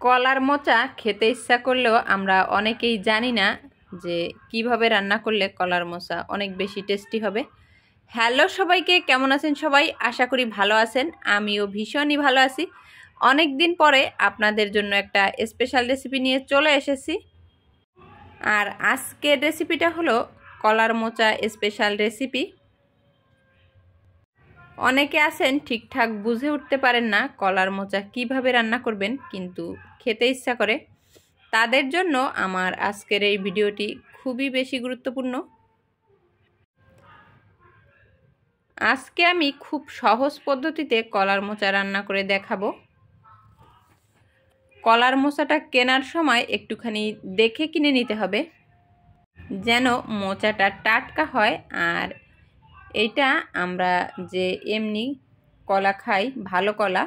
কলার মোচা খেতে ইচ্ছা করলেও আমরা অনেকেই জানি না যে কিভাবে রান্না করলে কলার মোচা অনেক বেশি টেস্টি হবে। হ্যালো সবাইকে, কেমন আছেন সবাই? আশা করি ভালো আছেন। আমিও ভীষণই ভালো আছি। অনেক দিন পরে আপনাদের জন্য একটা স্পেশাল রেসিপি নিয়ে চলে এসেছি। আর আজকের রেসিপিটা হলো কলার মোচা স্পেশাল রেসিপি। অনেকে আছেন ঠিকঠাক বুঝে উঠতে পারেন না কলার মোচা কিভাবে রান্না করবেন, কিন্তু খেতে ইচ্ছা করে। তাদের জন্য আমার আজকের এই ভিডিওটি খুবই বেশি গুরুত্বপূর্ণ। আজকে আমি খুব সহজ পদ্ধতিতে কলার মোচা রান্না করে দেখাবো। কলার মোচাটা কেনার সময় একটুখানি দেখে কিনে নিতে হবে, যেন মোচাটা টাটকা হয়। আর এইটা আমরা যে এমনি কলা খাই, ভালো কলা,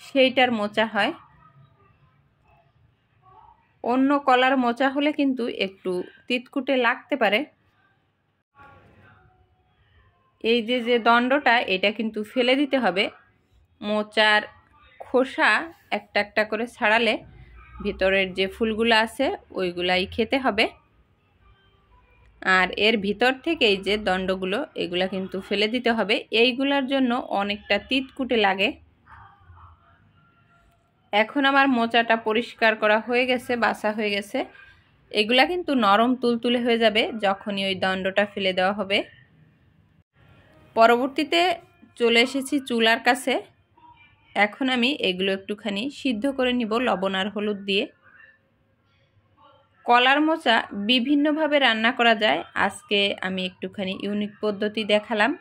সেইটার মোচা হয়। অন্য কলার মোচা হলে কিন্তু একটু তিতকুটে লাগতে পারে। এই যে দণ্ডটা, এটা কিন্তু ফেলে দিতে হবে। মোচার খোসা একটা একটা করে ছাড়ালে ভিতরের যে ফুলগুলো আছে ওইগুলাই খেতে হবে। আর এর ভিতর থেকে এই যে দণ্ডগুলো, এগুলা কিন্তু ফেলে দিতে হবে। এইগুলার জন্য অনেকটা তিতকুটে লাগে। এখন আমার মোচাটা পরিষ্কার করা হয়ে গেছে, বাছা হয়ে গেছে। এগুলা কিন্তু নরম তুলতুলে হয়ে যাবে যখনই ওই দণ্ডটা ফেলে দেওয়া হবে। পরবর্তীতে চলে এসেছি চুলার কাছে। এখন আমি এগুলো একটুখানি সিদ্ধ করে নিব লবণ আর হলুদ দিয়ে। কলার মোচা বিভিন্নভাবে রান্না করা যায়, আজকে আমি একটুখানি ইউনিক পদ্ধতি দেখালাম।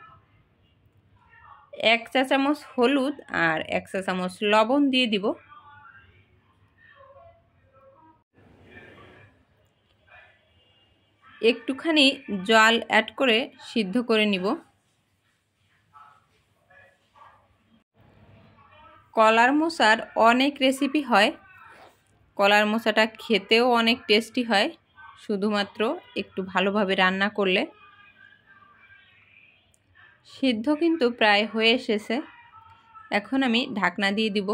1 চা চামচ হলুদ আর 1 চা চামচ লবণ দিয়ে দিব। একটুখানি জল অ্যাড করে সিদ্ধ করে নিব। কলার মোচার অনেক রেসিপি হয়। কলার মোচাটা খেতেও অনেক টেস্টি হয়, শুধুমাত্র একটু ভালোভাবে রান্না করলে। সিদ্ধ কিন্তু প্রায় হয়ে এসেছে। এখন আমি ঢাকনা দিয়ে দিব।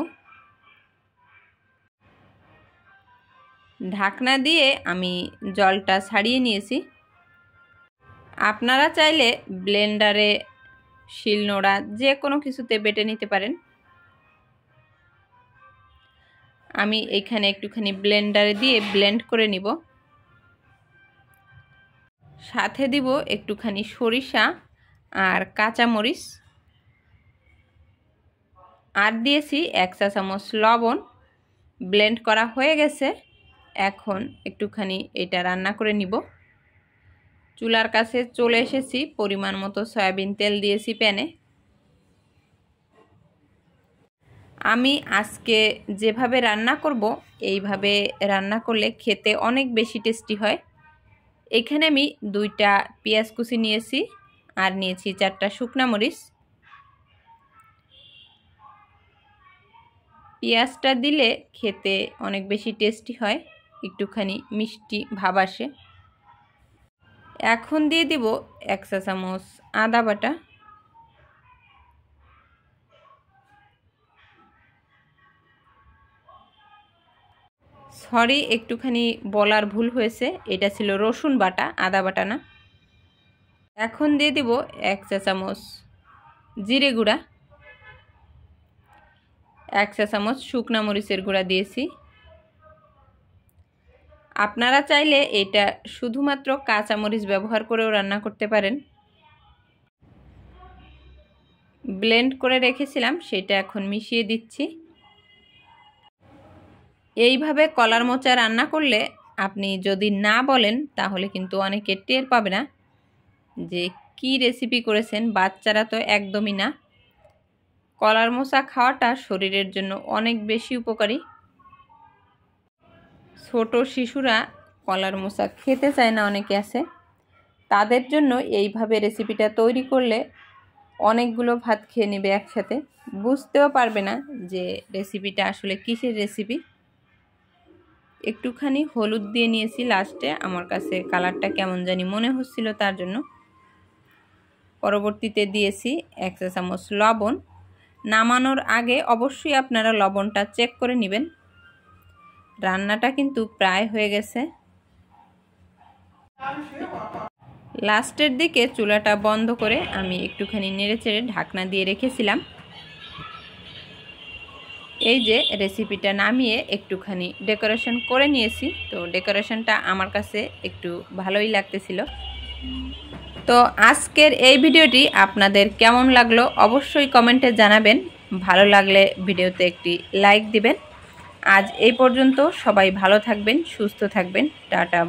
ঢাকনা দিয়ে আমি জলটা ছাড়িয়ে নিয়েছি। আপনারা চাইলে ব্লেন্ডারে, শিলনোড়া, যে কোনো কিছুতে বেটে নিতে পারেন। আমি এখানে একটুখানি ব্লেন্ডারে দিয়ে ব্লেন্ড করে নিব। সাথে দিব একটুখানি সরিষা আর কাঁচামরিচ, আর দিয়েছি 1 চা চামচ লবণ। ব্লেন্ড করা হয়ে গেছে। এখন একটুখানি এটা রান্না করে নিব। চুলার কাছে চলে এসেছি। পরিমাণ মতো সয়াবিন তেল দিয়েছি প্যানে। আমি আজকে যেভাবে রান্না করব, এইভাবে রান্না করলে খেতে অনেক বেশি টেস্টি হয়। এখানে আমি 2টা পেঁয়াজ কুচি নিয়েছি আর নিয়েছি 4টা শুকনা মরিচ। পেঁয়াজটা দিলে খেতে অনেক বেশি টেস্টি হয়, একটুখানি মিষ্টি ভাব আসে। এখন দিয়ে দিব 1 চা চামচ আদা বাটা। সরি, একটুখানি বলার ভুল হয়েছে, এটা ছিল রসুন বাটা, আদা বাটা না। এখন দিয়ে দিব 1 চা চামচ জিরে গুঁড়া, 1 চা চামচ শুকনা মরিচের গুঁড়া দিয়েছি। আপনারা চাইলে এটা শুধুমাত্র কাঁচা মরিচ ব্যবহার করেও রান্না করতে পারেন। ব্লেন্ড করে রেখেছিলাম, সেটা এখন মিশিয়ে দিচ্ছি। এইভাবে কলার মোচা রান্না করলে আপনি যদি না বলেন তাহলে কিন্তু অনেকে টের পাবে না যে কি রেসিপি করেছেন। বাচ্চারা তো একদমই না। কলার মোচা খাওয়াটা শরীরের জন্য অনেক বেশি উপকারী। ছোট শিশুরা কলার মোচা খেতে চায় না, অনেকে আছে। তাদের জন্য এইভাবে রেসিপিটা তৈরি করলে অনেকগুলো ভাত খেয়ে নেবে একসাথে, বুঝতেও পারবে না যে রেসিপিটা আসলে কিসের রেসিপি। একটুখানি হলুদ দিয়ে নিয়েছি লাস্টে, আমার কাছে কালারটা কেমন জানি মনে হচ্ছিল, তার জন্য। পরবর্তীতে দিয়েছি 1 চা চামচ লবণ। নামানোর আগে অবশ্যই আপনারা লবণটা চেক করে নেবেন। রান্নাটা কিন্তু প্রায় হয়ে গেছে। লাস্টের দিকে চুলাটা বন্ধ করে আমি একটুখানি নেড়েচেড়ে ঢাকনা দিয়ে রেখেছিলাম। এই যে রেসিপিটা নামিয়ে একটুখানি ডেকোরেশন করে নিয়েছি। তো ডেকোরেশনটা আমার কাছে একটু ভালোই লাগতেছিল। তো আজকের এই ভিডিওটি আপনাদের কেমন লাগলো অবশ্যই কমেন্টে জানাবেন। ভালো লাগলে ভিডিওতে একটি লাইক দিবেন। আজ এই পর্যন্ত, সবাই ভালো থাকবেন, সুস্থ থাকবেন। টাটা।